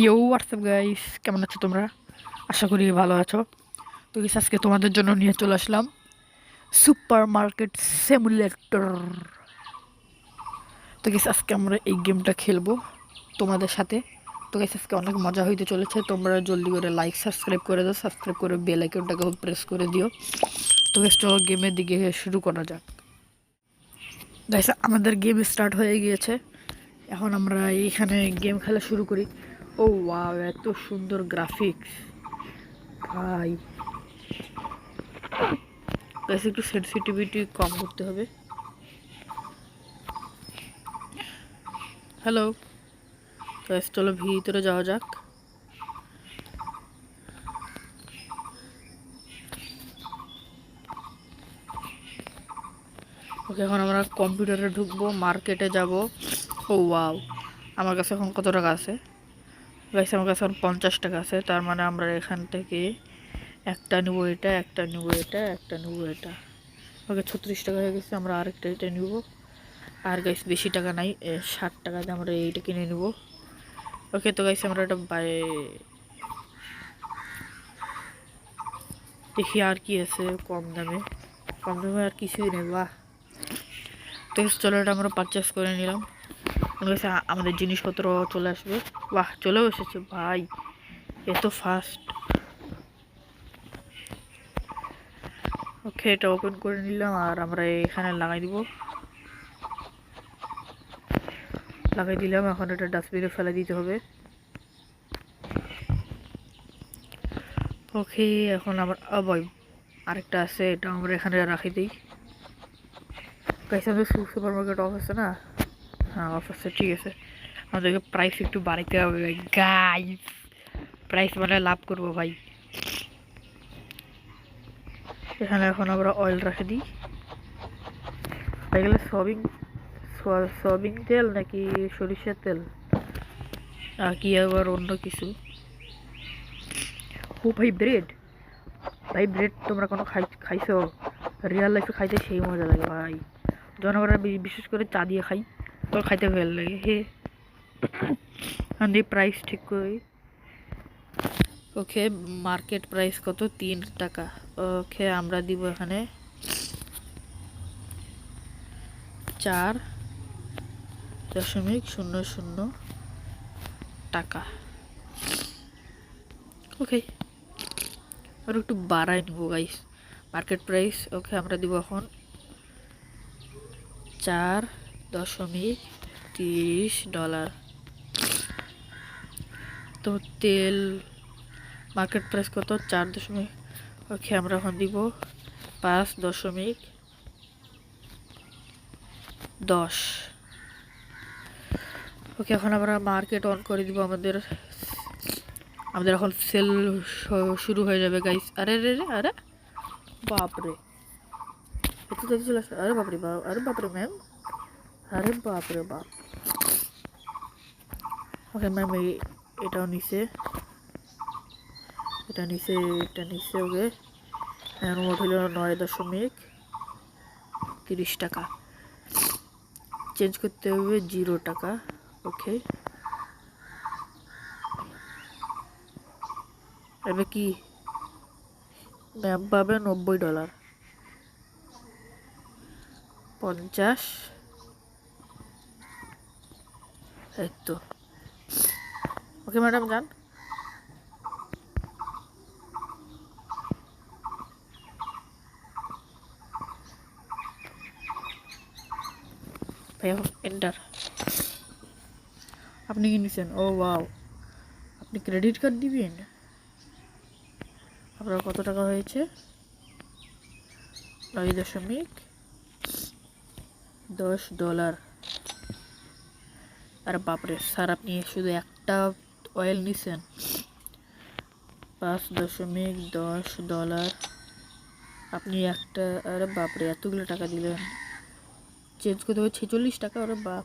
ইয়ো WhatsApp guys, কেমন আছো তোমরা? আশা করি ভালো আছো। তো গাইস, আজকে তোমাদের জন্য নিয়ে চলে আসলাম সুপার মার্কেট সিমুলেটর। তো গাইস, আজকে আমরা এই গেমটা খেলবো তোমাদের সাথে। তো গাইস, আজকে অনেক মজা হইতে চলেছে। তোমরা জলদি করে লাইক সাবস্ক্রাইব করে দাও, সাবস্ক্রাইব করে বেল আইকনটাকে প্রেস করে দিও। তো গাইস, চলো গেমের দিকে শুরু করা যাক। গাইস, আমাদের গেম স্টার্ট হয়ে গিয়েছে। এখন আমরা এইখানে গেম খেলা শুরু করি। ও ওয়াও, এত সুন্দর গ্রাফিক্স ভাই। গাইস, একটু সেনসিটিভিটি কম করতে হবে। হ্যালো গাইস, চলো ভিতরে যাওয়া যাক। ওকে, এখন আমরা কম্পিউটারে ঢুকবো, মার্কেটে যাব। ও ওয়াও, আমার কাছে এখন কত টাকা আছে? গাইস, আমার কাছে এখন 50 টাকা আছে। তার মানে আমরা এখান থেকে একটা নেবো, এটা একটা নেবো, এটা একটা নেবো, এটা। ওকে, 36 টাকা হয়ে গেছে। আমরা আরেকটা এটা নিব। আর গাইস, বেশি টাকা নাই, 60 টাকাতে আমরা এইটা কিনে নিব। ওকে, তো গাইস, আমরা এটা দেখি আর কি আছে কম দামে। কম দামে আর কিছুই নেই, বাহ। তো চলো, এটা আমরা পারচেস করে নিলাম। আমাদের জিনিসপত্র চলে আসবে। বাহ, চলেও এসেছে ভাই, এত ফাস্ট। ওকে, এটা ওপেন করে নিলাম আর আমরা এখানে লাগাই দিলাম। এখন এটা ডাস্টবিনে ফেলে দিতে হবে। ওকে, এখন আমার ভাই আরেকটা আছে, এটা আমরা এখানে রাখি দিই। গাইস, আমাদের সুপার মার্কেট অফ আছে না? হ্যাঁ, অফ আছে, ঠিক আছে। আমাদেরকে প্রাইস একটু বাড়াইতে হবে গাইস। প্রাইস মানে লাভ করবো ভাই। এখানে এখন আমরা অয়েল রেখে দিই। এগুলো সয়াবিন তেল নাকি সরিষার তেল, কি আবার অন্য কিছু? ও ভাই, ব্রেড। ভাই, ব্রেড তোমরা কোনো খাইছো? রিয়েল লাইফে খাইতে সেই মজা লাগে ভাই। যখন আমরা বিশেষ করে চা দিয়ে খাই, তো খাইতে ভালো লাগে। আমি প্রাইস ঠিক করি। ওকে, মার্কেট প্রাইস কত? 3 টাকা। ওকে, আমরা দিব এখানে 4.00 টাকা। ওকে, আর একটু বাড়াই নেব গাইস মার্কেট প্রাইস। ওকে, আমরা দিব এখন 4.30 ডলার। তো তেল মার্কেট প্রাইস কত? 4. ওকে, আমরা এখন দিব 5.10। ওকে, এখন আমরা মার্কেট অন করে দিব। আমাদের আমাদের এখন সেল শুরু হয়ে যাবে গাইস। আরে রে রে, আরে বাপরে, এত তাড়াতাড়ি চলে আসছে! আরে বাপরে বাপ, আরে বাপরে ম্যাম, আরে বাপরে বাপ। ওকে ম্যাম, এটাও নিচে, এটা নিচে, এটা নিচে। ওকে, মোট হলো 9.30 টাকা। চেঞ্জ করতে হবে 0 টাকা। ওকে, এবার কি ম্যাম পাবে? 90 ডলার, 50। এই তো। ওকে ম্যাডাম, যান। ভাই, এখন এন্টার। আপনি কি নিছেন? ও ওয়াও, আপনি ক্রেডিট কার্ড দিবেন? আপনার কত টাকা হয়েছে? 9.10 ডলার। আরে বাপরে স্যার, আপনি শুধু একটা অয়েল নিছেন? 5.10 ডলার আপনি একটা? আরে বাপরে, এতগুলো টাকা দিলেন। চেঞ্জ করতে হবে 46 টাকা। আরে বাপ।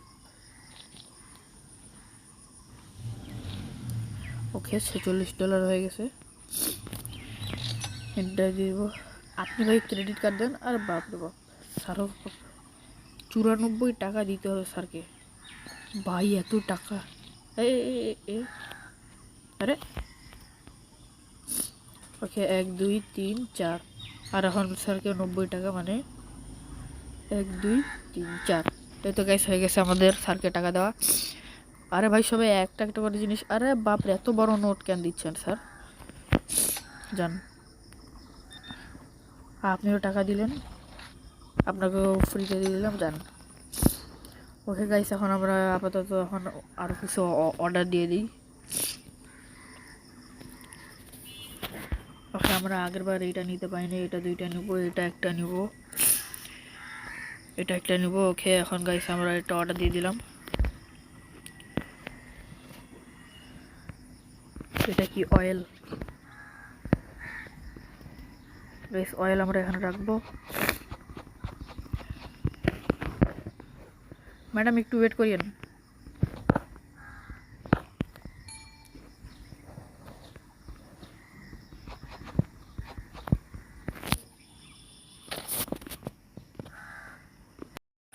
ওকে, 46 ডলার হয়ে গেছে। এটা দিব। আপনি ভাই ক্রেডিট কার্ড দেন। আর বাপরে বাপ, স্যারও 94 টাকা দিতে হবে স্যারকে। ভাই, এত টাকা! এ এ, এ, এ। আরে ওকে 1 2 3 4 আর এখন স্যারকে 90 টাকা মানে 1 2 3 4 এই তো গাইস হয়ে গেছে আমাদের স্যারকে টাকা দেওয়া। আরে ভাই সবাই একটা একটা করে জিনিস, আরে বাপরে এত বড় নোট কেন দিচ্ছেন স্যার? যান, আপনিও টাকা দিলেন, আপনাকেও ফ্রিতে দিয়ে দিলাম, যান। ওকে গাইস এখন আমরা আপাতত এখন আরও কিছু অর্ডার দিয়ে দিই। ওকে আমরা আগের বার এইটা নিতে পারিনি, এটা 2টা নেব, এটা একটা নেব, এটা একটা নেব। ওকে এখন গাইস আমরা এটা অর্ডার দিয়ে দিলাম। এটা কি অয়েল? গাইস অয়েল আমরা এখানে রাখবো। ম্যাডাম একটু ওয়েট করিয়েন।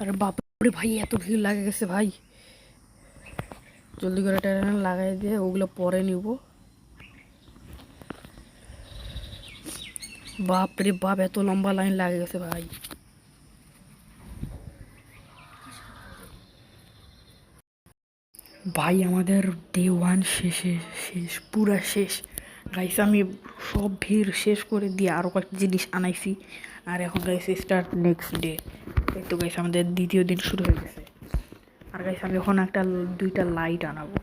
আরে বাপরে ভাই এত ভিড় লাগে গেছে ভাই, জলদি করে এটা লাগাই দিয়ে ওগুলো পরে নিব। বাপরে বাপ এত লম্বা লাইন লাগে গেছে ভাই। ভাই আমাদের ডে 1 শেষ পুরা শেষ গাইস। আমি সব ভিড় শেষ করে দিয়ে আরও কয়েকটা জিনিস আনাইছি, আর এখন গাইস স্টার্ট নেক্সট ডে। এই তো গাইস আমাদের দ্বিতীয় দিন শুরু হয়ে গেছে। আর গাইস আমি এখন 2টা লাইট আনাবো।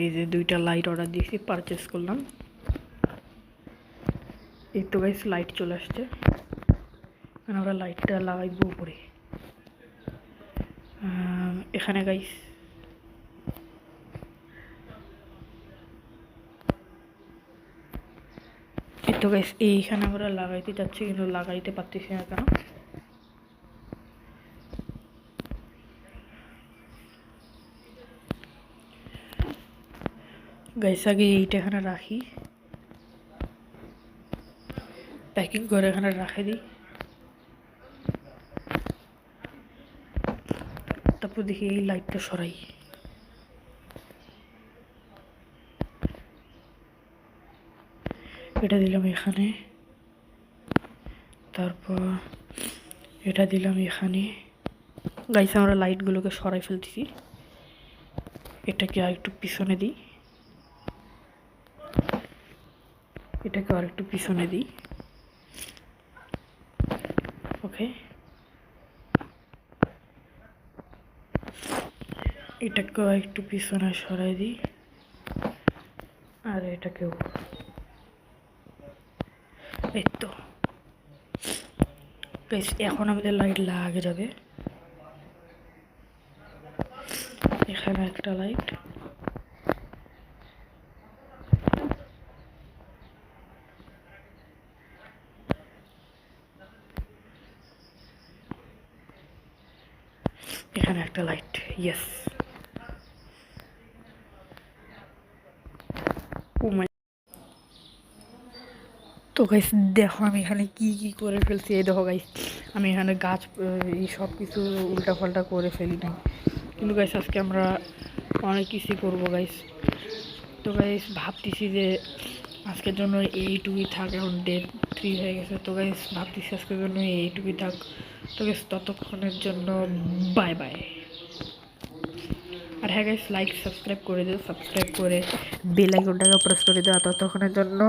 এই যে 2টা লাইট অর্ডার দিয়েছি, পারচেস করলাম। এই তো গাইস লাইট চলে আসছে, আমরা লাইটটা লাগাইবো উপরে। এখানে গাইস এই তো গাইস এইখানে আমরা লাগাইতে যাচ্ছি কিন্তু লাগাইতে পারতেছি না কেন। গাইস আগে এইটা এখানে রাখি, প্যাকিং করে এখানে রাখে দিই, তারপর দেখি এই লাইটটা সরাই। এটা দিলাম এখানে, তারপর এটা দিলাম এখানে। গাইস আমরা লাইটগুলোকে সরাই ফেলতেছি, এটাকে আর একটু পিছনে দিই, এটাকে আর একটু পিছনে দিই। ওকে এটাকেও একটু পিছনে সরাই দিই, আর এটাকেও। এই তো বেশ, এখন আমাদের লাইট লাগে যাবে। এখানে একটা লাইট, এখানে একটা লাইট, ইয়েস। তো গাইস দেখো আমি এখানে কি কি করে ফেলছি। এই দেখো গাইস আমি এখানে গাছ এই সব কিছু উল্টাপাল্টা করে ফেলি নাই, কিন্তু গাইস আজকে আমরা অনেক কিছুই করবো গাইস। তো গাইস ভাবতেছি যে আজকের জন্য এইটুকুই থাক, এখন ডে 3 হয়ে গেছে। তো গাইস ভাবতেছি আজকের জন্য এইটুকুই থাক। তো গাইস ততক্ষণের জন্য বাই বাই। আর হ্যাঁ গাইস লাইক সাবস্ক্রাইব করে দিও, সাবস্ক্রাইব করে বেল আইকনটাকে প্রেস করে দিও। ততক্ষণের জন্য